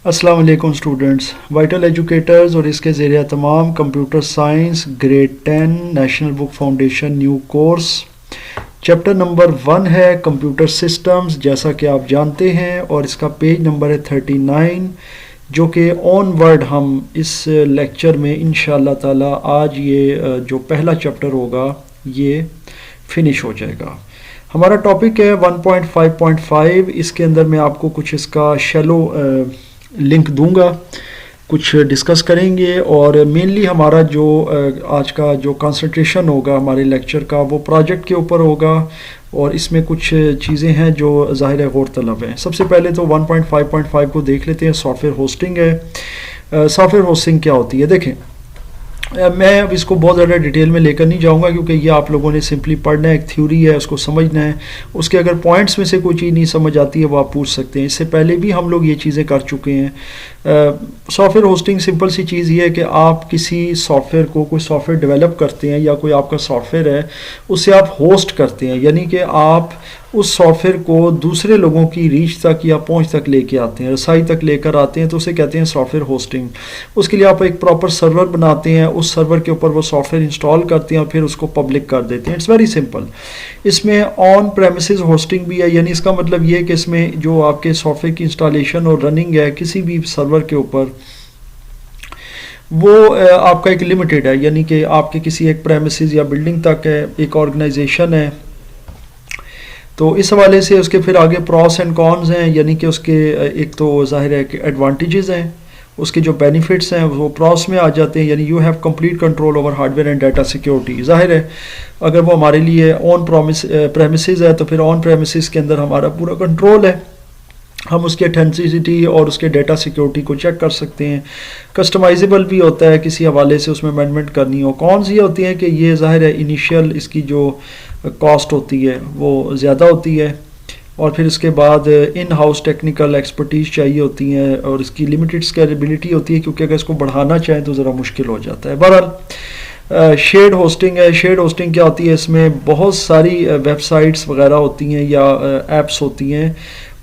अस्सलाम वालेकुम students, vital educators और इसके ज़रिए तमाम computer science grade 10 national book foundation new course chapter number 1 है कंप्यूटर सिस्टम्स, जैसा कि आप जानते हैं, और इसका पेज नंबर है 39, जो कि ऑन वर्ड हम इस लेक्चर में इंशाअल्लाह ताला आज ये जो पहला चैप्टर होगा ये फिनिश हो जाएगा। हमारा टॉपिक है 1.5.5। इसके अंदर मैं आपको कुछ इसका शैलो लिंक दूंगा, कुछ डिस्कस करेंगे, और मेनली हमारा जो आज का जो कंसंट्रेशन होगा हमारे लेक्चर का वो प्रोजेक्ट के ऊपर होगा, और इसमें कुछ चीज़ें हैं जो ज़ाहिर है गौर तलब हैं। सबसे पहले तो 1.5.5 को देख लेते हैं। सॉफ्टवेयर होस्टिंग है। सॉफ्टवेयर होस्टिंग क्या होती है, देखें मैं अब इसको बहुत ज़्यादा डिटेल में लेकर नहीं जाऊंगा, क्योंकि ये आप लोगों ने सिंपली पढ़ना है, एक थ्योरी है, उसको समझना है। उसके अगर पॉइंट्स में से कोई चीज़ नहीं समझ आती है वो आप पूछ सकते हैं। इससे पहले भी हम लोग ये चीज़ें कर चुके हैं। सॉफ्टवेयर होस्टिंग सिंपल सी चीज़ ये है कि आप किसी सॉफ्टवेयर को, कोई सॉफ्टवेयर डेवलप करते हैं या कोई आपका सॉफ्टवेयर है उसे आप होस्ट करते हैं, यानी कि आप उस सॉफ्टवेयर को दूसरे लोगों की रीच तक या पहुंच तक लेके आते हैं, रसाई तक लेकर आते हैं, तो उसे कहते हैं सॉफ्टवेयर होस्टिंग। उसके लिए आप एक प्रॉपर सर्वर बनाते हैं, उस सर्वर के ऊपर वो सॉफ्टवेयर इंस्टॉल करते हैं और फिर उसको पब्लिक कर देते हैं। It's very simple. इसमें ऑन प्रेमिसेस होस्टिंग भी है, यानी इसका मतलब ये है कि इसमें जो आपके सॉफ्टवेयर की इंस्टॉलेशन और रनिंग है किसी भी सर्वर के ऊपर, वो आपका एक लिमिटेड है, यानी कि आपके किसी एक प्रेमिसेस या बिल्डिंग तक है, एक ऑर्गेनाइजेशन है। तो इस हवाले से उसके फिर आगे प्रॉस एंड कॉन्स हैं, यानी कि उसके एक तो ज़ाहिर है कि एडवांटेजेस हैं, उसके जो बेनिफिट्स हैं वो प्रॉस में आ जाते हैं, यानी you have complete control over hardware and data security. ज़ाहिर है अगर वो हमारे लिए ऑन प्रेमिसेस है तो फिर ऑन प्रेमिसेस के अंदर हमारा पूरा कंट्रोल है, हम उसकी अथेंटिसिटी और उसके डाटा सिक्योरिटी को चेक कर सकते हैं। कस्टमाइजेबल भी होता है, किसी हवाले से उसमें अमेंडमेंट करनी हो। कौन सी होती है कि ये ज़ाहिर है इनिशियल इसकी जो कॉस्ट होती है वो ज़्यादा होती है, और फिर उसके बाद इन हाउस टेक्निकल एक्सपर्टीज़ चाहिए होती हैं, और इसकी लिमिटेड स्केलेबिलिटी होती है, क्योंकि अगर इसको बढ़ाना चाहें तो ज़रा मुश्किल हो जाता है। बहरहाल शेयर्ड होस्टिंग है। शेयर्ड होस्टिंग क्या होती है, इसमें बहुत सारी वेबसाइट्स वगैरह होती हैं या एप्स होती हैं,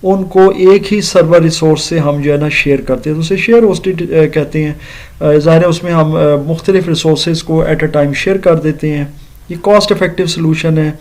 उनको एक ही सर्वर रिसोर्स से हम जो है ना शेयर करते हैं, तो उसे शेयर होस्टेड कहते हैं। ज़ाहिर है उसमें हम मुख्तलिफ रिसोर्सेज को एट अ टाइम शेयर कर देते हैं। ये कॉस्ट इफ़ेक्टिव सलूशन है।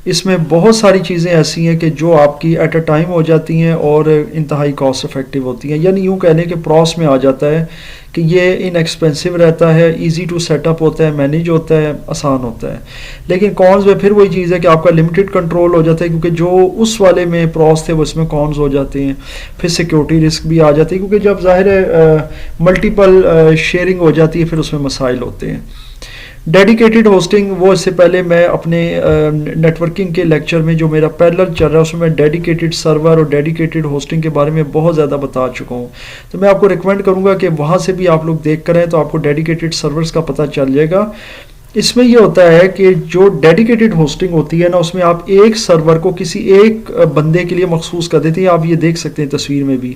इसमें बहुत सारी चीज़ें ऐसी हैं कि जो आपकी एट अ टाइम हो जाती हैं और इंतहाई कॉस्ट इफ़ेक्टिव होती हैं, यानी यूँ कहने के प्रॉस में आ जाता है कि ये इनएक्सपेंसिव रहता है, इजी टू सेटअप होता है, मैनेज होता है, आसान होता है। लेकिन कॉन्स में फिर वही चीज़ है कि आपका लिमिटेड कंट्रोल हो जाता है, क्योंकि जो उस वाले में प्रॉस थे वो इसमें कॉन्स हो जाते हैं। फिर सिक्योरिटी रिस्क भी आ जाती है, क्योंकि जब ज़ाहिर है मल्टीपल शेयरिंग हो जाती है फिर उसमें मसाइल होते हैं। डेडिकेटेड होस्टिंग, वो इससे पहले मैं अपने नेटवर्किंग के लेक्चर में जो मेरा पैरेलल चल रहा है उसमें मैं डेडिकेटेड सर्वर और डेडिकेटेड होस्टिंग के बारे में बहुत ज़्यादा बता चुका हूँ। तो मैं आपको रिकमेंड करूँगा कि वहाँ से भी आप लोग देख कर आएँ, तो आपको डेडिकेटेड सर्वर्स का पता चल जाएगा। इसमें यह होता है कि जो डेडिकेटेड होस्टिंग होती है ना, उसमें आप एक सर्वर को किसी एक बंदे के लिए मखसूस कर देते हैं। आप ये देख सकते हैं तस्वीर में भी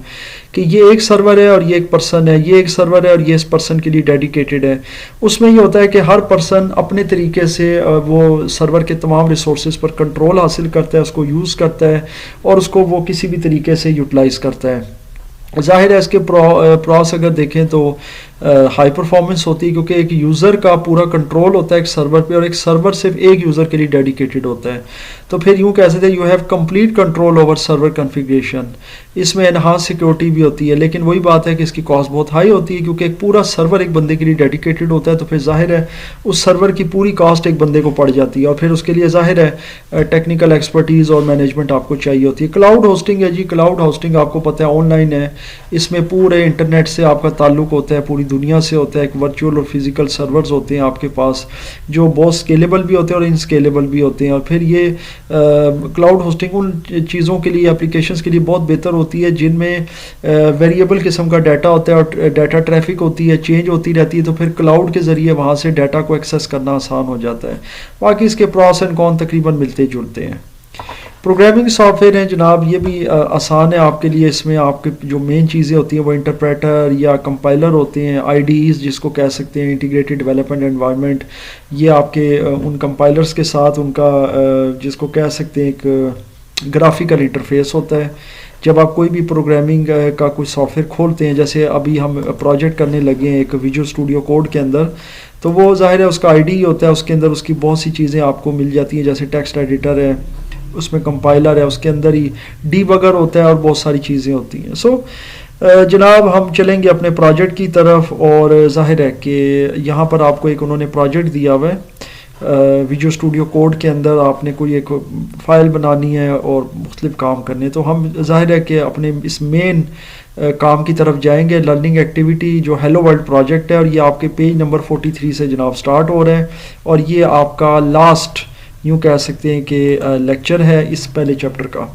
कि ये एक सर्वर है और ये एक पर्सन है, ये एक सर्वर है और ये इस पर्सन के लिए डेडिकेटेड है। उसमें यह होता है कि हर पर्सन अपने तरीके से वो सर्वर के तमाम रिसोर्सेज पर कंट्रोल हासिल करता है, उसको यूज़ करता है और उसको वो किसी भी तरीके से यूटिलाइज़ करता है। ज़ाहिर है इसके प्रॉस अगर देखें तो हाई परफॉर्मेंस होती है, क्योंकि एक यूज़र का पूरा कंट्रोल होता है एक सर्वर पे, और एक सर्वर सिर्फ एक यूज़र के लिए डेडिकेटेड होता है। तो फिर यूँ कह सकते हैं you have complete control over server configuration. इसमें एनहांस सिक्योरिटी भी होती है, लेकिन वही बात है कि इसकी कॉस्ट बहुत हाई होती है, क्योंकि एक पूरा सर्वर एक बंदे के लिए डेडिकेटेड होता है। तो फिर जाहिर है उस सर्वर की पूरी कॉस्ट एक बंदे को पड़ जाती है, और फिर उसके लिए जाहिर है टेक्निकल एक्सपर्टीज़ और मैनेजमेंट आपको चाहिए होती है। क्लाउड होस्टिंग है जी। क्लाउड होस्टिंग आपको पता है ऑनलाइन है, इसमें पूरे इंटरनेट से आपका ताल्लुक होता है, पूरी दुनिया से होता है। एक वर्चुअल और फिजिकल सर्वर्स होते हैं आपके पास, जो बहुत स्केलेबल भी होते हैं और इनस्केलेबल भी होते हैं। और फिर ये क्लाउड होस्टिंग उन चीज़ों के लिए, एप्लीकेशंस के लिए बहुत बेहतर होती है जिनमें वेरिएबल किस्म का डाटा होता है और डाटा ट्रैफिक होती है, चेंज होती रहती है। तो फिर क्लाउड के ज़रिए वहाँ से डाटा को एक्सेस करना आसान हो जाता है। बाकी इसके प्रॉस एंड कॉन तकरीबन मिलते जुलते हैं। प्रोग्रामिंग सॉफ्टवेयर हैं जनाब, ये भी आसान है आपके लिए। इसमें आपके जो मेन चीज़ें होती हैं वो इंटरप्रेटर या कंपाइलर होते हैं, आईडीज़ जिसको कह सकते हैं, इंटीग्रेटेड डेवलपमेंट एनवायरनमेंट। ये आपके उन कंपाइलर्स के साथ उनका जिसको कह सकते हैं एक ग्राफिकल इंटरफेस होता है। जब आप कोई भी प्रोग्रामिंग का कोई सॉफ्टवेयर खोलते हैं, जैसे अभी हम प्रोजेक्ट करने लगे हैं एक विजुअल स्टूडियो कोड के अंदर, तो वो ज़ाहिर है उसका आईडी ही होता है, उसके अंदर उसकी बहुत सी चीज़ें आपको मिल जाती हैं, जैसे टेक्स्ट एडिटर है, उसमें कंपाइलर है, उसके अंदर ही डीबगर होता है और बहुत सारी चीज़ें होती हैं। सो जनाब हम चलेंगे अपने प्रोजेक्ट की तरफ, और ज़ाहिर है कि यहाँ पर आपको एक उन्होंने प्रोजेक्ट दिया हुआ है विजुअल स्टूडियो कोड के अंदर, आपने कोई एक फ़ाइल बनानी है और मुख्तलिफ काम करने, तो हम ज़ाहिर है कि अपने इस मेन काम की तरफ जाएंगे। लर्निंग एक्टिविटी जो हेलो वर्ल्ड प्रोजेक्ट है, और ये आपके पेज नंबर 43 से जनाब स्टार्ट हो रहा है, और ये आपका लास्ट यूँ कह सकते हैं कि लेक्चर है इस पहले चैप्टर का।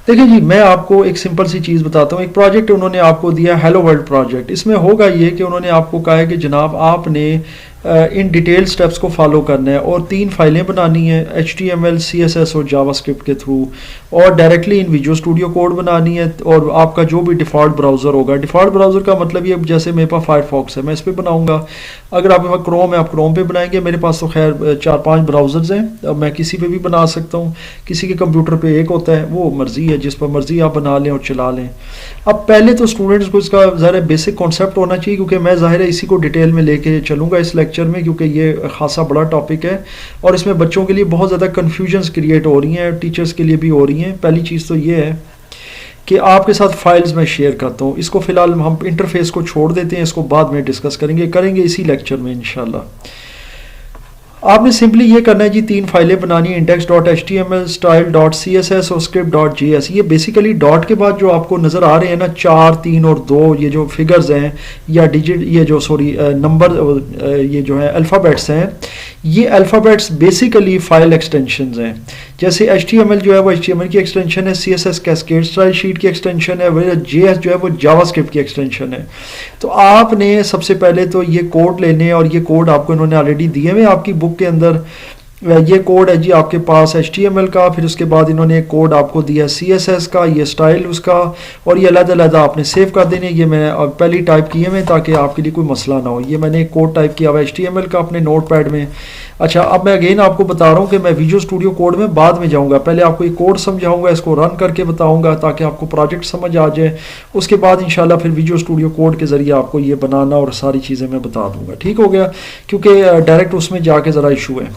देखिए जी, मैं आपको एक सिंपल सी चीज़ बताता हूँ। एक प्रोजेक्ट उन्होंने आपको दिया हेलो वर्ल्ड प्रोजेक्ट। इसमें होगा ये कि उन्होंने आपको कहा है कि जनाब आपने इन डिटेल स्टेप्स को फॉलो करना है, और 3 फाइलें बनानी है HTML, CSS और जावास्क्रिप्ट के थ्रू, और directly in visual studio code बनानी है। और आपका जो भी डिफ़ॉल्ट ब्राउज़र होगा, डिफ़ॉल्ट ब्राउज़र का मतलब ये जैसे मेरे पास फायरफॉक्स है, मैं इस पर बनाऊंगा। अगर आपके पास क्रोम है, आप क्रोम पे बनाएंगे। मेरे पास तो खैर 4-5 ब्राउज़र्स हैं, अब मैं किसी पे भी बना सकता हूँ। किसी के कंप्यूटर पे एक होता है, वो मर्ज़ी है, जिस पर मर्ज़ी आप बना लें और चला लें। अब पहले तो स्टूडेंट्स को इसका ज़रा बेसिक कॉन्सेप्ट होना चाहिए, क्योंकि मैं ज़ाहिर है इसी को डिटेल में लेके चलूँगा इस लेक्चर में, क्योंकि ये खासा बड़ा टॉपिक है और इसमें बच्चों के लिए बहुत ज़्यादा कन्फ्यूजन्स क्रिएट हो रही हैं, टीचर्स के लिए भी हो रही हैं। पहली चीज़ तो ये है कि आपके साथ फाइल्स मैं शेयर करता हूँ। इसको फ़िलहाल हम इंटरफेस को छोड़ देते हैं, इसको बाद में डिस्कस करेंगे इसी लेक्चर में इंशाल्लाह। आपने सिंपली ये करना है जी, 3 फाइलें बनानी है, index.html, style.css और script.js। ये बेसिकली डॉट के बाद जो आपको नज़र आ रहे हैं ना 4, 3 और 2, ये जो फिगर्स हैं या डिजिट, ये जो नंबर, ये जो है अल्फ़ाबेट्स हैं, ये अल्फ़ाबेट्स बेसिकली फाइल एक्सटेंशंस हैं। जैसे HTML जो है वो HTML की एक्सटेंशन है, CSS कैस्केड स्टाइल शीट की एक्सटेंशन है, वही JS जो है वो जावास्क्रिप्ट की एक्सटेंशन है। तो आपने सबसे पहले तो ये कोड लेने, और ये कोड आपको इन्होंने ऑलरेडी दिए हुए आपकी बुक के अंदर। ये कोड है जी आपके पास HTML का, फिर उसके बाद इन्होंने एक कोड आपको दिया CSS का, ये स्टाइल उसका, और ये अलग-अलग आपने सेव कर देने। ये मैं पहले टाइप किए हुए ताकि आपके लिए कोई मसला ना हो। ये मैंने एक कोड टाइप किया हुआ HTML का अपने नोटपैड में। अच्छा, अब मैं अगेन आपको बता रहा हूँ कि मैं विजुअल स्टूडियो कोड में बाद में जाऊँगा, पहले आपको ये कोड समझाऊँगा, इसको रन करके बताऊँगा ताकि आपको प्रोजेक्ट समझ आ जाए। उसके बाद इंशाल्लाह फिर विजुअल स्टूडियो कोड के ज़रिए आपको ये बनाना और सारी चीज़ें मैं बता दूँगा। ठीक हो गया, क्योंकि डायरेक्ट उसमें जाके ज़रा इशू है।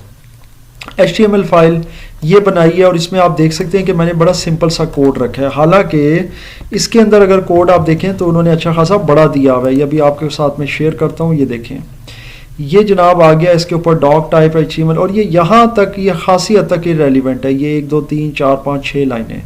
HTML फाइल ये बनाई है, और इसमें आप देख सकते हैं कि मैंने बड़ा सिंपल सा कोड रखा है। हालांकि इसके अंदर अगर कोड आप देखें तो उन्होंने अच्छा खासा बड़ा दिया हुआ है। ये अभी आपके साथ में शेयर करता हूँ, ये देखें, ये जनाब आ गया इसके ऊपर डॉक टाइप HTML, और ये यहाँ तक ये खासी हद तक इरेलीवेंट है। ये 1 2 3 4 5 6 लाइनें।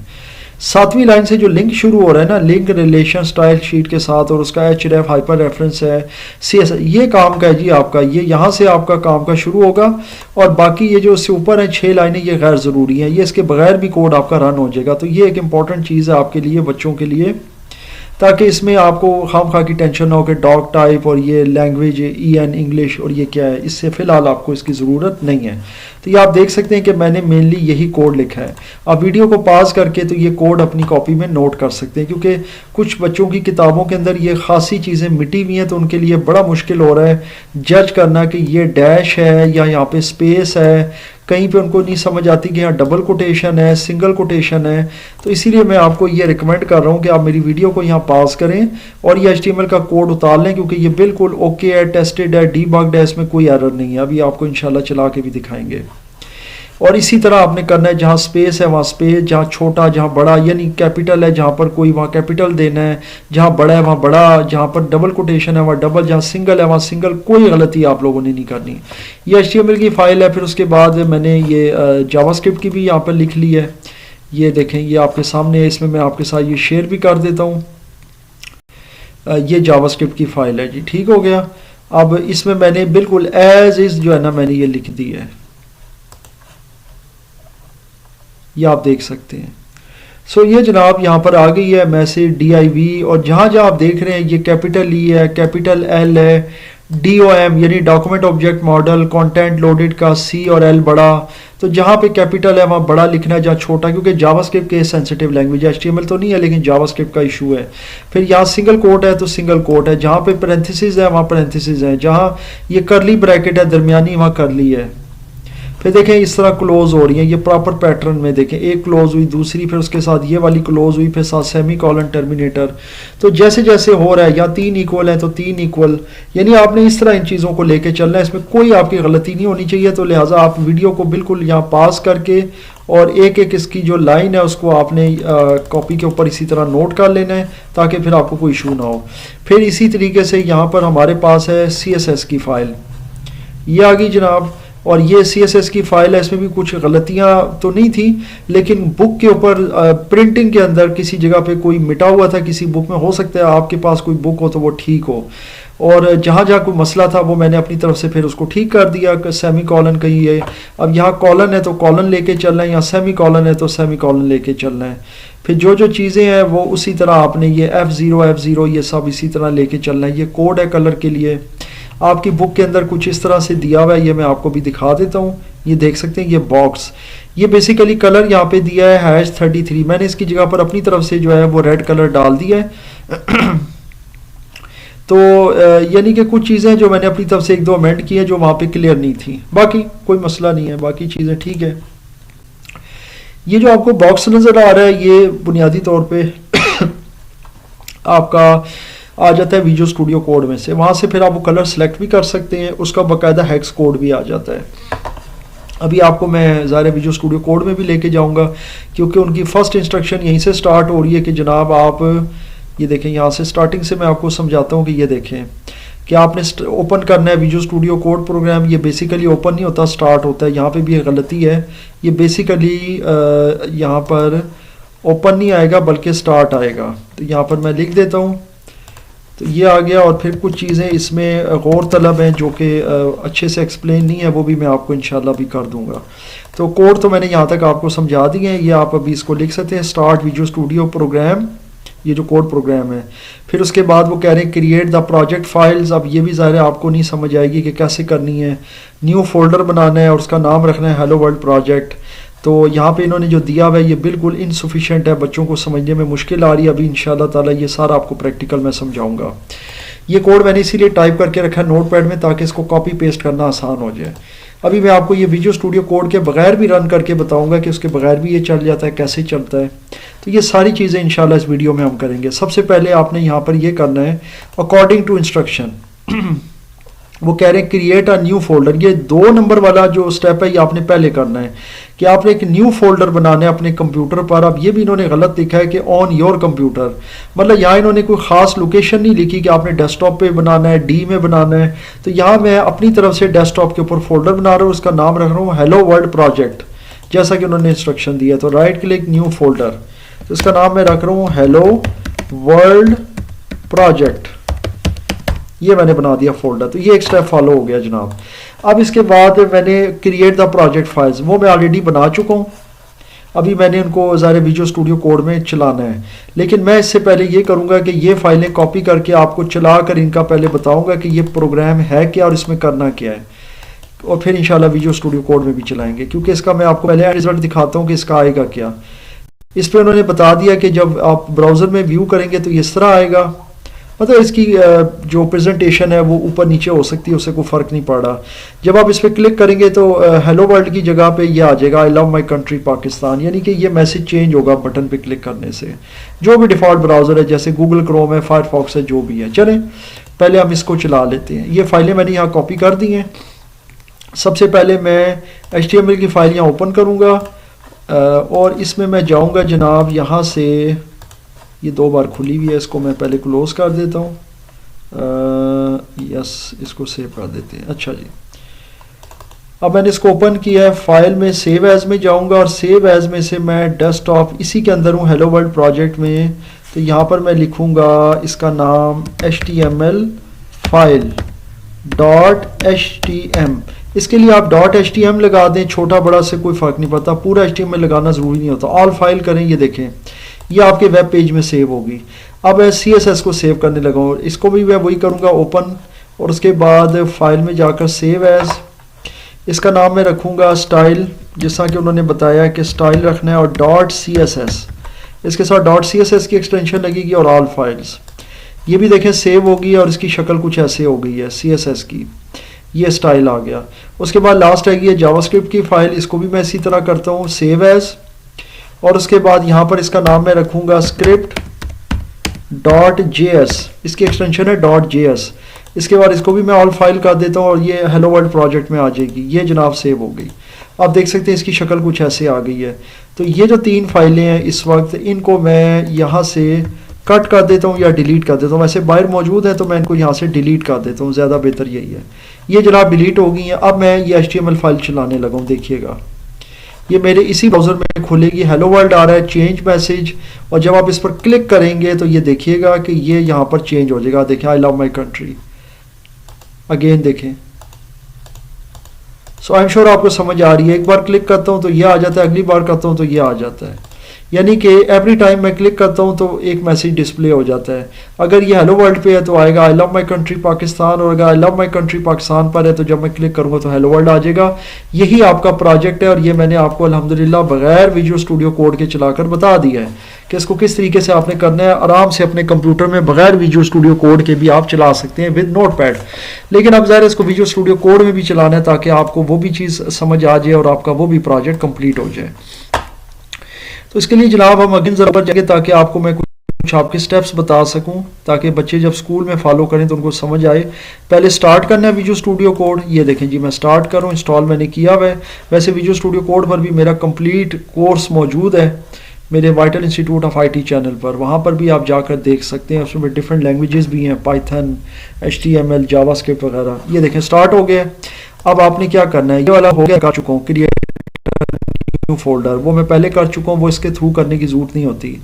7वीं लाइन से जो लिंक शुरू हो रहा है ना, लिंक रिलेशन स्टाइल शीट के साथ, और उसका href हाइपर रेफरेंस है, CSS, ये काम का है जी आपका। ये यहाँ से आपका काम का शुरू होगा, और बाकी ये जो इससे ऊपर है 6 लाइनें, ये गैर ज़रूरी हैं, ये इसके बगैर भी कोड आपका रन हो जाएगा। तो ये एक इंपॉर्टेंट चीज़ है आपके लिए, बच्चों के लिए, ताकि इसमें आपको खामखा की टेंशन ना हो कि डॉग टाइप और ये लैंग्वेज EN इंग्लिश और ये क्या है, इससे फ़िलहाल आपको इसकी ज़रूरत नहीं है। तो ये आप देख सकते हैं कि मैंने मेनली यही कोड लिखा है। आप वीडियो को पॉज करके तो ये कोड अपनी कॉपी में नोट कर सकते हैं, क्योंकि कुछ बच्चों की किताबों के अंदर ये खासी चीज़ें मिटी हुई हैं, तो उनके लिए बड़ा मुश्किल हो रहा है जज करना कि ये डैश है या यहाँ पे स्पेस है। कहीं पे उनको नहीं समझ आती कि यहाँ डबल कोटेशन है, सिंगल कोटेशन है। तो इसीलिए मैं आपको ये रिकमेंड कर रहा हूँ कि आप मेरी वीडियो को यहाँ पास करें और ये HTML का कोड उतार लें, क्योंकि ये बिल्कुल ओके है, टेस्टेड है, डीबग्ड है, इसमें कोई एरर नहीं है। अभी आपको इंशाल्लाह चला के भी दिखाएंगे। और इसी तरह आपने करना है, जहाँ स्पेस है वहाँ स्पेस, जहाँ छोटा जहाँ बड़ा, यानी कैपिटल है जहाँ पर कोई वहाँ कैपिटल देना है, जहाँ बड़ा है वहाँ बड़ा, जहाँ पर डबल कोटेशन है वहाँ डबल, जहाँ सिंगल है वहाँ सिंगल, कोई गलती आप लोगों ने नहीं करनी। ये HTML की फ़ाइल है। फिर उसके बाद मैंने ये जावास्क्रिप्ट की भी यहाँ पर लिख ली है। ये देखें, ये आपके सामने है, इसमें मैं आपके साथ ये शेयर भी कर देता हूँ। ये जावास्क्रिप्ट की फ़ाइल है जी, ठीक हो गया। अब इसमें मैंने बिल्कुल एज इज़ जो है ना मैंने ये लिख दी है, ये आप देख सकते हैं। सो ये जनाब यहाँ पर आ गई है मैसेज DIV, और जहाँ जहाँ आप देख रहे हैं ये कैपिटल E है, कैपिटल L है, DOM यानी document object model, content loaded का C और L बड़ा। तो जहाँ पे कैपिटल है वहाँ बड़ा लिखना है, जहाँ छोटा, क्योंकि जावास्क्रिप्ट के सेंसिटिव लैंग्वेज, HTML तो नहीं है लेकिन जावास्क्रिप्ट का इशू है। फिर यहाँ सिंगल कोट है तो सिंगल कोट है, जहाँ पे पैरेंथेसिस है वहाँ पैरेंथेसिस है, जहाँ ये करली ब्रैकेट है दरमियानी वहाँ करली है। फिर देखें इस तरह क्लोज हो रही हैं, ये प्रॉपर पैटर्न में देखें, एक क्लोज हुई, दूसरी फिर उसके साथ ये वाली क्लोज हुई, फिर साथ सेमी कॉलन टर्मिनेटर। तो जैसे जैसे हो रहा है, या 3 इक्वल है तो 3 इक्वल, यानी आपने इस तरह इन चीज़ों को लेके चलना है, इसमें कोई आपकी गलती नहीं होनी चाहिए। तो लिहाजा आप वीडियो को बिल्कुल यहाँ पास करके और एक एक इसकी जो लाइन है उसको आपने कॉपी के ऊपर इसी तरह नोट कर लेना है, ताकि फिर आपको कोई इशू ना हो। फिर इसी तरीके से यहाँ पर हमारे पास है CSS की फ़ाइल, ये आ गई जनाब। और ये CSS की फ़ाइल है, इसमें भी कुछ गलतियाँ तो नहीं थी, लेकिन बुक के ऊपर प्रिंटिंग के अंदर किसी जगह पे कोई मिटा हुआ था, किसी बुक में। हो सकता है आपके पास कोई बुक हो तो वो ठीक हो, और जहाँ जहाँ कोई मसला था वो मैंने अपनी तरफ से फिर उसको ठीक कर दिया। सेमी कॉलन कहीं है, अब यहाँ कॉलन है तो कॉलन लेके चलना है, यहाँ सेमी कॉलन है तो सेमी कॉलन लेके चलना है। फिर जो जो चीज़ें हैं वो उसी तरह आपने ये F0 ये सब इसी तरह लेके चलना है। ये कोड है कलर के लिए, आपकी बुक के अंदर कुछ इस तरह से दिया हुआ है, ये मैं आपको भी दिखा देता हूँ। ये देख सकते हैं, ये बॉक्स, ये बेसिकली कलर यहाँ पे दिया है #33। मैंने इसकी जगह पर अपनी तरफ से जो है वो रेड कलर डाल दिया है। तो यानी कि कुछ चीज़ें जो मैंने अपनी तरफ से 1-2 अमेंड की है जो वहाँ पे क्लियर नहीं थी, बाकी कोई मसला नहीं है, बाकी चीज़ें ठीक है। ये जो आपको बॉक्स नज़र आ रहा है, ये बुनियादी तौर पे आपका आ जाता है विजुअल स्टूडियो कोड में से। वहाँ से फिर आप वो कलर सेलेक्ट भी कर सकते हैं, उसका बाकायदा हेक्स कोड भी आ जाता है। अभी आपको मैं ज़ाहिर विजुअल स्टूडियो कोड में भी लेके जाऊँगा, क्योंकि उनकी फ़र्स्ट इंस्ट्रक्शन यहीं से स्टार्ट हो रही है कि जनाब आप ये देखें, यहाँ से स्टार्टिंग से मैं आपको समझाता हूँ कि ये देखें कि आपने ओपन करना है विजुअल स्टूडियो कोड प्रोग्राम। ये बेसिकली ओपन नहीं होता, स्टार्ट होता है। यहाँ पे भी एक गलती है, ये बेसिकली यहाँ पर ओपन नहीं आएगा बल्कि स्टार्ट आएगा। तो यहाँ पर मैं लिख देता हूँ, तो ये आ गया। और फिर कुछ चीज़ें इसमें गौर तलब हैं जो कि अच्छे से एक्सप्लेन नहीं है, वो भी मैं आपको इंशाल्लाह भी कर दूँगा। तो कोड तो मैंने यहाँ तक आपको समझा दिए हैं, ये आप अभी इसको लिख सकते हैं, स्टार्ट विजुअल स्टूडियो प्रोग्राम, ये जो कोड प्रोग्राम है। फिर उसके बाद वो कह रहे हैं क्रिएट द प्रोजेक्ट फाइल्स। अब ये भी ज़ाहिर है आपको नहीं समझ आएगी कि कैसे करनी है। न्यू फोल्डर बनाना है और उसका नाम रखना है हेलो वर्ल्ड प्रोजेक्ट। तो यहाँ पे इन्होंने जो दिया हुआ है ये बिल्कुल इनसफिशिएंट है, बच्चों को समझने में मुश्किल आ रही है। अभी इंशाल्लाह ताला ये सारा आपको प्रैक्टिकल में समझाऊंगा। ये कोड मैंने इसीलिए टाइप करके रखा है नोटपैड में, ताकि इसको कॉपी पेस्ट करना आसान हो जाए। अभी मैं आपको ये विजुअल स्टूडियो कोड के बगैर भी रन करके बताऊंगा कि उसके बगैर भी ये चल जाता है, कैसे चलता है। तो ये सारी चीज़ें इंशाल्लाह इस वीडियो में हम करेंगे। सबसे पहले आपने यहाँ पर ये करना है अकॉर्डिंग टू इंस्ट्रक्शन। वो कह रहे हैं क्रिएट अ न्यू फोल्डर। ये 2 नंबर वाला जो स्टेप है ये आपने पहले करना है कि आपने एक न्यू फोल्डर बनाना है अपने कंप्यूटर पर। अब ये भी इन्होंने गलत लिखा है कि ऑन योर कंप्यूटर, मतलब यहाँ इन्होंने कोई ख़ास लोकेशन नहीं लिखी कि आपने डेस्कटॉप पे बनाना है, डी में बनाना है। तो यहाँ मैं अपनी तरफ से डेस्कटॉप के ऊपर फोल्डर बना रहा हूँ, उसका नाम रख रहा हूँ हेलो वर्ल्ड प्रोजेक्ट, जैसा कि उन्होंने इंस्ट्रक्शन दिया। तो राइट क्लिक न्यू फोल्डर, तो इसका नाम मैं रख रहा हूँ हेलो वर्ल्ड प्रोजेक्ट। ये मैंने बना दिया फोल्डर। तो ये एक स्टेप फॉलो हो गया जनाब। अब इसके बाद मैंने क्रिएट द प्रोजेक्ट फाइल्स, वो मैं ऑलरेडी बना चुका हूँ। अभी मैंने उनको ज़ाहिर विजुअल स्टूडियो कोड में चलाना है, लेकिन मैं इससे पहले ये करूँगा कि ये फाइलें कॉपी करके आपको चला कर इनका पहले बताऊँगा कि ये प्रोग्राम है क्या और इसमें करना क्या है, और फिर इंशाल्लाह विजुअल स्टूडियो कोड में भी चलाएंगे। क्योंकि इसका मैं आपको पहले रिजल्ट दिखाता हूँ कि इसका आएगा क्या। इस पर उन्होंने बता दिया कि जब आप ब्राउज़र में व्यू करेंगे तो इस तरह आएगा, मतलब इसकी जो प्रेजेंटेशन है वो ऊपर नीचे हो सकती है, उससे कोई फ़र्क नहीं पड़ रहा। जब आप इस पर क्लिक करेंगे तो हेलो वर्ल्ड की जगह पे ये आ जाएगा I love my country Pakistan, यानी कि ये मैसेज चेंज होगा बटन पे क्लिक करने से। जो भी डिफ़ॉल्ट ब्राउज़र है, जैसे गूगल क्रोम है, फायरफॉक्स है, जो भी है। चलें पहले हम इसको चला लेते हैं। ये फाइलें मैंने यहाँ कॉपी कर दी हैं। सबसे पहले मैं HTML की फ़ाइल यहाँ ओपन करूँगा और इसमें मैं जाऊँगा जनाब, यहाँ से ये 2 बार खुली हुई है, इसको मैं पहले क्लोज कर देता हूँ। यस, इसको सेव कर देते हैं। अच्छा जी, अब मैंने इसको ओपन किया है। फाइल में सेव एज में जाऊँगा और सेव एज में से मैं डेस्कटॉप इसी के अंदर हूँ हेलो वर्ल्ड प्रोजेक्ट में। तो यहाँ पर मैं लिखूँगा इसका नाम HTML फाइल .htm। इसके लिए आप .htm लगा दें, छोटा बड़ा से कोई फ़र्क नहीं पड़ता, पूरा HTML लगाना ज़रूरी नहीं होता। ऑल फाइल करें, ये देखें ये आपके वेब पेज में सेव होगी। अब मैं CSS को सेव करने लगा हूँ, इसको भी मैं वही करूँगा ओपन, और उसके बाद फाइल में जाकर सेव एज, इसका नाम मैं रखूँगा स्टाइल, जैसा कि उन्होंने बताया कि स्टाइल रखना है, और .css, इसके साथ .css की एक्सटेंशन लगेगी, और ऑल फाइल्स। ये भी देखें सेव होगी और इसकी शक्ल कुछ ऐसे हो गई है CSS की। ये स्टाइल आ गया। उसके बाद लास्ट है ये जावास्क्रिप्ट की फाइल, इसको भी मैं इसी तरह करता हूँ सेव एज, और उसके बाद यहाँ पर इसका नाम मैं रखूँगा स्क्रिप्ट डॉट JS, इसकी एक्सटेंशन है डॉट JS। इसके बाद इसको भी मैं ऑल फाइल कर देता हूँ और ये हेलो वर्ल्ड प्रोजेक्ट में आ जाएगी। ये जनाब सेव हो गई। आप देख सकते हैं इसकी शक्ल कुछ ऐसे आ गई है। तो ये जो 3 फाइलें हैं इस वक्त, इनको मैं यहाँ से कट कर देता हूँ या डिलीट कर देता हूँ। वैसे बाहर मौजूद है तो मैं इनको यहाँ से डिलीट कर देता हूँ, ज़्यादा बेहतर यही है। ये जनाब डिलीट हो गई हैं। अब मैं ये HTML फाइल चलाने लगा हूँ। देखिएगा ये मेरे इसी ब्राउज़र में खुलेगी, हेलो वर्ल्ड आ रहा है, चेंज मैसेज, और जब आप इस पर क्लिक करेंगे तो ये देखिएगा कि ये यहाँ पर चेंज हो जाएगा। देखें I love my country, again देखें। सो आई एम श्योर आपको समझ आ रही है। एक बार क्लिक करता हूँ तो ये आ जाता है, अगली बार करता हूँ तो ये आ जाता है, यानी कि एवरी टाइम मैं क्लिक करता हूँ तो एक मैसेज डिस्प्ले हो जाता है। अगर ये हेलो वर्ल्ड पे है तो आएगा I love my country Pakistan, और अगर I love my country Pakistan पर है तो जब मैं क्लिक करूँगा तो हेलो वर्ल्ड आ जाएगा। यही आपका प्रोजेक्ट है और ये मैंने आपको अल्हम्दुलिल्लाह बगैर विजुअल स्टूडियो कोड के चलाकर बता दिया है कि इसको किस तरीके से आपने करना है। आराम से अपने कंप्यूटर में बगैर विजुअल स्टूडियो कोड के भी आप चला सकते हैं विद नोटपैड, लेकिन अब ज़ाहिर इसको विजुअल स्टूडियो कोड में भी चलाना है ताकि आपको वो भी चीज़ समझ आ जाए और आपका वो भी प्रोजेक्ट कंप्लीट हो जाए। तो इसके लिए जनाब हम अगेन ज़रा पर जाएंगे ताकि आपको मैं कुछ आपके स्टेप्स बता सकूं, ताकि बच्चे जब स्कूल में फॉलो करें तो उनको समझ आए। पहले स्टार्ट करना है विजुअल स्टूडियो कोड। ये देखें जी मैं स्टार्ट करूं, इंस्टॉल मैंने किया हुआ है। वैसे विजुअल स्टूडियो कोड पर भी मेरा कंप्लीट कोर्स मौजूद है मेरे vital institute of IT channel पर, वहाँ पर भी आप जाकर देख सकते हैं। उसमें डिफरेंट लैंग्वेजेस भी हैं, पाइथन, HTML, जावास्क्रिप्ट वगैरह। ये देखें स्टार्ट हो गया। अब आपने क्या करना है, ये वाला हो गया, कर चुका हूँ क्रिएट न्यू फोल्डर, वो मैं पहले कर चुका हूँ, वो इसके थ्रू करने की जरूरत नहीं होती।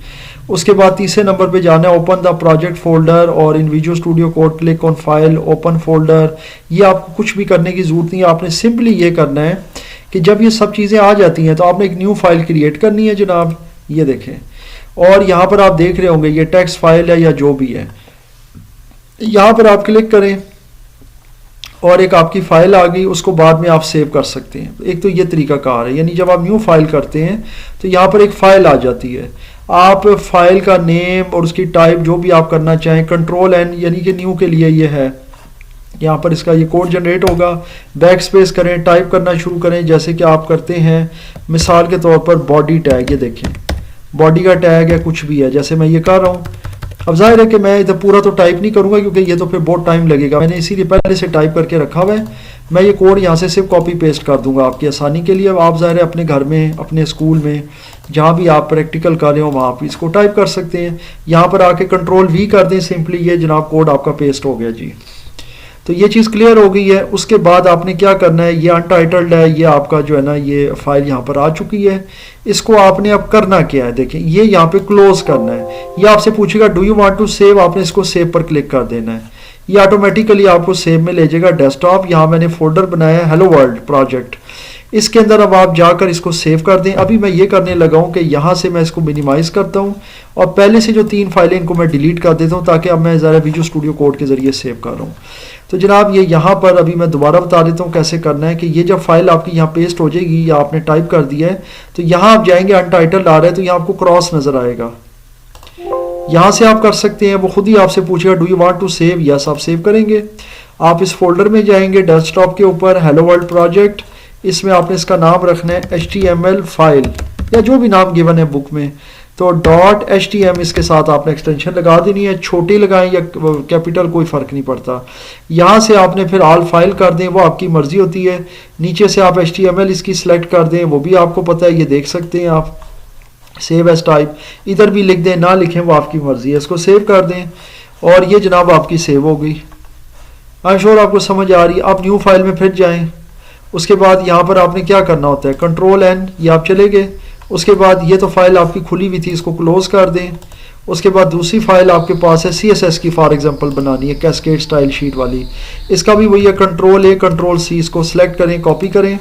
उसके बाद तीसरे नंबर पे जाना है ओपन द प्रोजेक्ट फोल्डर, और इन visual studio code click on file open folder. ये आपको कुछ भी करने की जरूरत नहीं है, आपने सिंपली ये करना है कि जब ये सब चीज़ें आ जाती हैं तो आपने एक न्यू फाइल क्रिएट करनी है जनाब। ये देखें, और यहाँ पर आप देख रहे होंगे ये टेक्स्ट फाइल है या जो भी है, यहाँ पर आप क्लिक करें और एक आपकी फाइल आ गई, उसको बाद में आप सेव कर सकते हैं। एक तो ये तरीका कार है, यानी जब आप न्यू फाइल करते हैं तो यहाँ पर एक फ़ाइल आ जाती है। आप फाइल का नेम और उसकी टाइप जो भी आप करना चाहें, Ctrl+N यानी कि न्यू के लिए ये है, यहाँ पर इसका ये कोड जनरेट होगा। बैक स्पेस करें, टाइप करना शुरू करें जैसे कि आप करते हैं। मिसाल के तौर पर बॉडी टैग, ये देखें बॉडी का टैग है, कुछ भी है, जैसे मैं ये कर रहा हूँ। अब जाहिर है कि मैं इधर पूरा तो टाइप नहीं करूँगा क्योंकि ये तो फिर बहुत टाइम लगेगा, मैंने इसीलिए पहले से टाइप करके रखा हुआ है। मैं ये कोड यहाँ से सिर्फ कॉपी पेस्ट कर दूंगा आपकी आसानी के लिए। अब आप जाहिर है अपने घर में, अपने स्कूल में, जहाँ भी आप प्रैक्टिकल कर रहे हो वहाँ आप इसको टाइप कर सकते हैं। यहाँ पर आके Ctrl+V कर दें, सिंपली ये जनाब कोड आपका पेस्ट हो गया जी। तो ये चीज़ क्लियर हो गई है। उसके बाद आपने क्या करना है, ये अनटाइटल्ड है, ये आपका जो है ना ये फाइल यहाँ पर आ चुकी है। इसको आपने अब करना क्या है, देखें ये यहाँ पे क्लोज करना है। ये आपसे पूछेगा do you want to save, आपने इसको सेव पर क्लिक कर देना है। ये ऑटोमेटिकली आपको सेव में ले जाएगा डेस्कटॉप। यहाँ मैंने फोल्डर बनाया है हेलो वर्ल्ड प्रोजेक्ट, इसके अंदर अब आप जाकर इसको सेव कर दें। अभी मैं ये करने लगा हूँ कि यहाँ से मैं इसको मिनिमाइज करता हूँ और पहले से जो 3 फाइलें इनको मैं डिलीट कर देता हूँ ताकि अब मैं ज़रा विजुअल स्टूडियो कोड के ज़रिए सेव कर रहा हूँ। तो जनाब ये यहाँ पर अभी मैं दोबारा बता देता हूँ कैसे करना है कि ये जब फाइल आपकी यहाँ पेस्ट हो जाएगी या आपने टाइप कर दिया है तो यहाँ आप जाएंगे, अनटाइटल्ड आ रहा है तो यहाँ आपको क्रॉस नज़र आएगा, यहाँ से आप कर सकते हैं। वो खुद ही आपसे पूछेगा do you want to save, yes आप सेव करेंगे। आप इस फोल्डर में जाएंगे, डेस्कटॉप के ऊपर हेलो वर्ल्ड प्रोजेक्ट, इसमें आपने इसका नाम रखना है HTML फाइल या जो भी नाम गिवन है बुक में। तो .htm इसके साथ आपने एक्सटेंशन लगा देनी है, छोटी लगाएं या कैपिटल कोई फ़र्क नहीं पड़ता। यहाँ से आपने फिर ऑल फाइल कर दें, वो आपकी मर्ज़ी होती है। नीचे से आप HTML इसकी सिलेक्ट कर दें, वो भी आपको पता है, ये देख सकते हैं आप। सेव एज टाइप इधर भी लिख दें, ना लिखें वो आपकी मर्ज़ी है। इसको सेव कर दें और ये जनाब आपकी सेव हो गई। आई एम श्योर आपको समझ आ रही है। आप न्यू फाइल में फिर जाएं, उसके बाद यहाँ पर आपने क्या करना होता है, Ctrl+N, ये आप चले गए। उसके बाद ये तो फाइल आपकी खुली हुई थी, इसको क्लोज कर दें। उसके बाद दूसरी फाइल आपके पास है CSS की फॉर एग्जांपल बनानी है, कैस्केड स्टाइल शीट वाली, इसका भी वही है Ctrl+A Ctrl+C, इसको सेलेक्ट करें, कॉपी करें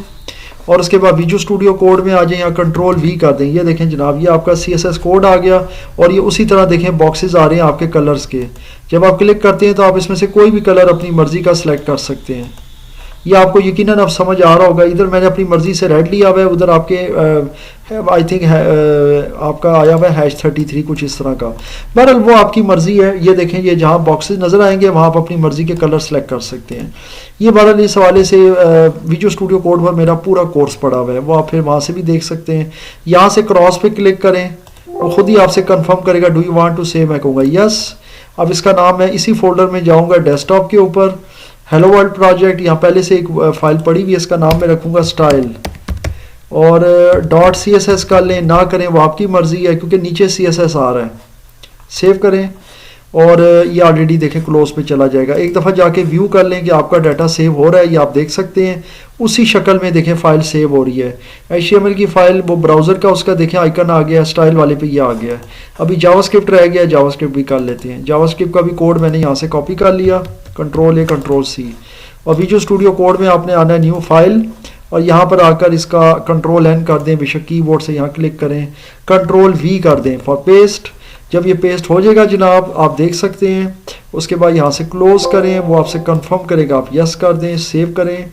और उसके बाद विजुअल स्टूडियो कोड में आ जाए, यहाँ Ctrl+V कर दें। ये देखें जनाब ये आपका CSS कोड आ गया और ये उसी तरह देखें बॉक्सेस आ रहे हैं आपके कलर्स के। जब आप क्लिक करते हैं तो आप इसमें से कोई भी कलर अपनी मर्जी का सिलेक्ट कर सकते हैं। ये आपको यकीनन अब समझ आ रहा होगा। इधर मैंने अपनी मर्जी से रेड लिया हुआ है, उधर आपके आई थिंक आपका आया हुआ है #33 कुछ इस तरह का। बहरहाल वो आपकी मर्जी है। ये देखें, ये जहाँ बॉक्सेस नज़र आएंगे वहाँ आप अपनी मर्जी के कलर सेलेक्ट कर सकते हैं। ये बहरहाल इस हवाले से विजुअल स्टूडियो कोड पर मेरा पूरा कोर्स पड़ा हुआ है, वो आप फिर वहाँ से भी देख सकते हैं। यहाँ से क्रॉस पे क्लिक करें, वो खुद ही आपसे कंफर्म करेगा do you want to save, मैं कहूँगा यस। अब इसका नाम मैं इसी फोल्डर में जाऊँगा डेस्कटॉप के ऊपर, हेलो वर्ल्ड प्रोजेक्ट, यहाँ पहले से एक फाइल पड़ी हुई है, इसका नाम मैं रखूँगा स्टाइल, और .css कर लें ना करें वो आपकी मर्ज़ी है, क्योंकि नीचे CSS आ रहा है। सेव करें और ये ऑलरेडी देखें क्लोज पे चला जाएगा। एक दफ़ा जाके व्यू कर लें कि आपका डाटा सेव हो रहा है, ये आप देख सकते हैं। उसी शक्ल में देखें फ़ाइल सेव हो रही है। HTML की फ़ाइल वो ब्राउज़र का उसका देखें आइकन आ गया, स्टाइल वाले पे ये आ गया है। अभी जावास्क्रिप्ट रह गया, जावास्क्रिप्ट भी कर लेते हैं। जावास्क्रिप्ट का भी कोड मैंने यहाँ से कॉपी कर लिया, Ctrl A Ctrl C, और विजुअल स्टूडियो कोड में आपने आना है न्यू फाइल, और यहाँ पर आकर इसका Ctrl N कर दें, बेशक कीबोर्ड से यहाँ क्लिक करें, Ctrl V कर दें फॉर पेस्ट। जब ये पेस्ट हो जाएगा जनाब, आप देख सकते हैं। उसके बाद यहाँ से क्लोज करें, वो आपसे कंफर्म करेगा, आप यस कर दें, सेव करें।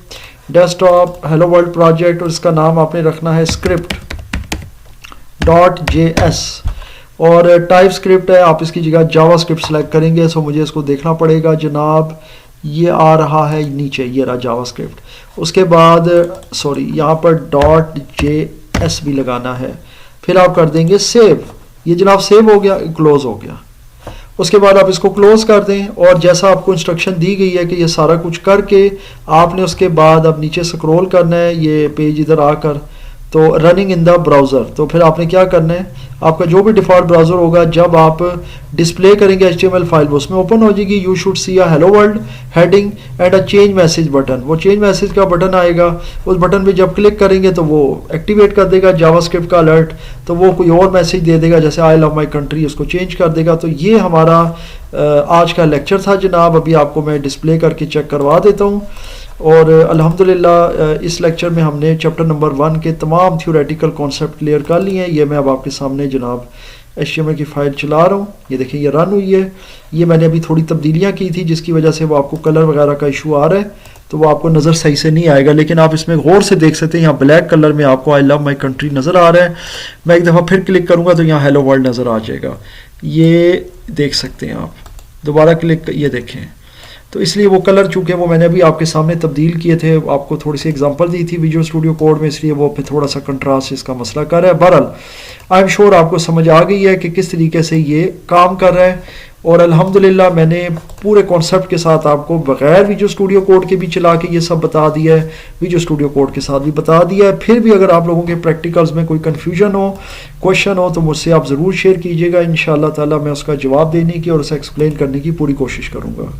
डेस्कटॉप हेलो वर्ल्ड प्रोजेक्ट, और इसका नाम आपने रखना है script.js, और टाइप स्क्रिप्ट है, आप इसकी जगह जावास्क्रिप्ट सेलेक्ट करेंगे। सो मुझे इसको देखना पड़ेगा जनाब, ये आ रहा है नीचे, ये रहा जावास्क्रिप्ट। उसके बाद सॉरी यहाँ पर .js भी लगाना है, फिर आप कर देंगे सेव। ये जनाब सेव हो गया, क्लोज हो गया। उसके बाद आप इसको क्लोज कर दें, और जैसा आपको इंस्ट्रक्शन दी गई है कि ये सारा कुछ करके आपने उसके बाद अब नीचे स्क्रॉल करना है, ये पेज इधर आकर तो रनिंग इन द ब्राउज़र। तो फिर आपने क्या करना है, आपका जो भी डिफ़ॉल्ट ब्राउज़र होगा, जब आप डिस्प्ले करेंगे HTML फाइल वो उसमें ओपन हो जाएगी। You should see a hello world heading and a change message button, वो चेंज मैसेज का बटन आएगा। उस बटन पे जब क्लिक करेंगे तो वो एक्टिवेट कर देगा जावास्क्रिप्ट का अलर्ट, तो वो कोई और मैसेज दे देगा, जैसे आई लव माई कंट्री, उसको चेंज कर देगा। तो ये हमारा आज का लेक्चर था जनाब। अभी आपको मैं डिस्प्ले करके चेक करवा देता हूँ। और अल्हम्दुलिल्लाह इस लेक्चर में हमने चैप्टर नंबर 1 के तमाम थ्योरेटिकल कॉन्सेप्ट क्लियर कर लिए हैं। ये मैं अब आपके सामने जनाब HTML की फ़ाइल चला रहा हूँ, ये देखिए ये रन हुई है। ये मैंने अभी थोड़ी तब्दीलियाँ की थी जिसकी वजह से वो आपको कलर वगैरह का इशू आ रहा है, तो वो आपको नज़र सही से नहीं आएगा, लेकिन आप इसमें गौर से देख सकते हैं। यहाँ ब्लैक कलर में आपको आई लव माई कंट्री नज़र आ रहा है। मैं एक दफ़ा फिर क्लिक करूँगा तो यहाँ हेलो वर्ल्ड नज़र आ जाएगा, ये देख सकते हैं आप। दोबारा क्लिक, ये देखें, तो इसलिए वो कलर चूँकि वो मैंने अभी आपके सामने तब्दील किए थे, आपको थोड़ी सी एग्जांपल दी थी विजुअल स्टूडियो कोड में, इसलिए वो फिर थोड़ा सा कंट्रास्ट इसका मसला कर रहा है। बहरहाल आई एम श्योर आपको समझ आ गई है कि किस तरीके से ये काम कर रहा है। और अल्हम्दुलिल्लाह मैंने पूरे कॉन्सेप्ट के साथ आपको बगैर विजुअल स्टूडियो कोड के भी चला के ये सब बता दिया है, विजुअल स्टूडियो कोड के साथ भी बता दिया है। फिर भी अगर आप लोगों के प्रैक्टिकल्स में कोई कन्फ्यूजन हो, क्वेश्चन हो, तो मुझसे आप ज़रूर शेयर कीजिएगा। इंशाअल्लाह ताला मैं उसका जवाब देने की और उसे एक्सप्लेन करने की पूरी कोशिश करूँगा।